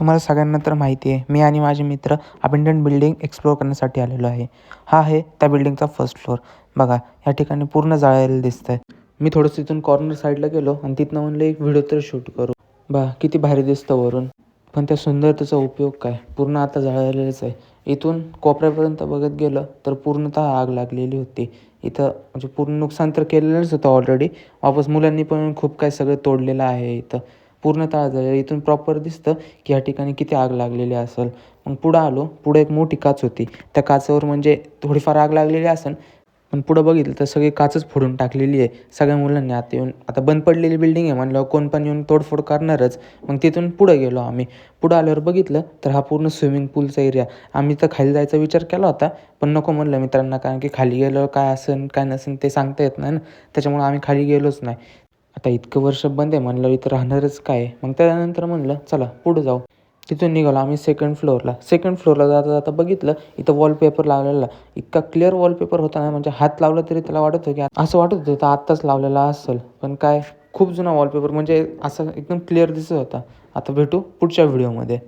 तुम्हाला सगळ्यांना तर माहिती आहे, मी आणि माझे मित्र अबंडंट बिल्डिंग एक्सप्लोअर करण्यासाठी आलेलो आहे. हा आहे त्या बिल्डिंगचा फर्स्ट फ्लोअर. बघा, या ठिकाणी पूर्ण जाळलेलं दिसतंय. मी थोडंसं तिथून कॉर्नर साईडला गेलो आणि तिथनं म्हणलं एक व्हिडिओ तर शूट करू. बघा किती भारी दिसतं वरून. पण त्या सुंदरतेचा उपयोग काय, पूर्ण आता जळालेलंच आहे. इथून कोपऱ्यापर्यंत बघत गेलं तर पूर्णतः आग लागलेली होती. इथं म्हणजे पूर्ण नुकसान तर केलेलंच होतं ऑलरेडी. वापस मुलांनी पण खूप काही सगळं तोडलेलं आहे इथं. पूर्णतः झालेलं. इथून प्रॉपर दिसतं की या ठिकाणी किती आग लागलेली असेल. मग पुढं आलो. पुढे एक मोठी काच होती. त्या काचेवर म्हणजे थोडीफार आग लागलेली असेल, पण पुढं बघितलं तर सगळी काचच फोडून टाकलेली आहे सगळ्या मुलांनी आत येऊन. आता बंद पडलेली बिल्डिंग आहे म्हणल्यावर कोण पण येऊन तोडफोड करणारच. मग तिथून पुढं गेलो आम्ही. पुढं आल्यावर बघितलं तर हा पूर्ण स्विमिंग पूलचा एरिया. आम्ही तर खाली जायचा विचार केला होता, पण नको म्हणलं मित्रांना, कारण की खाली गेल्यावर काय असेल काय नसेल ते सांगता येत नाही ना. त्याच्यामुळे आम्ही खाली गेलोच नाही. आता इतकं वर्ष बंद आहे म्हणलं इथं राहणारच काय. मग त्यानंतर म्हणलं चला पुढं जाऊ. तिथून निघालो आम्ही सेकंड फ्लोअरला. सेकंड फ्लोअरला जाता जाता बघितलं इथं वॉलपेपर लावलेला. इतका क्लिअर वॉलपेपर होता ना, म्हणजे हात लावला तरी त्याला वाटत होतं की असं वाटत होतं तर आत्ताच लावलेला असेल. पण काय, खूप जुना वॉलपेपर, म्हणजे असं एकदम क्लिअर दिसत होता. आता भेटू पुढच्या व्हिडिओमध्ये.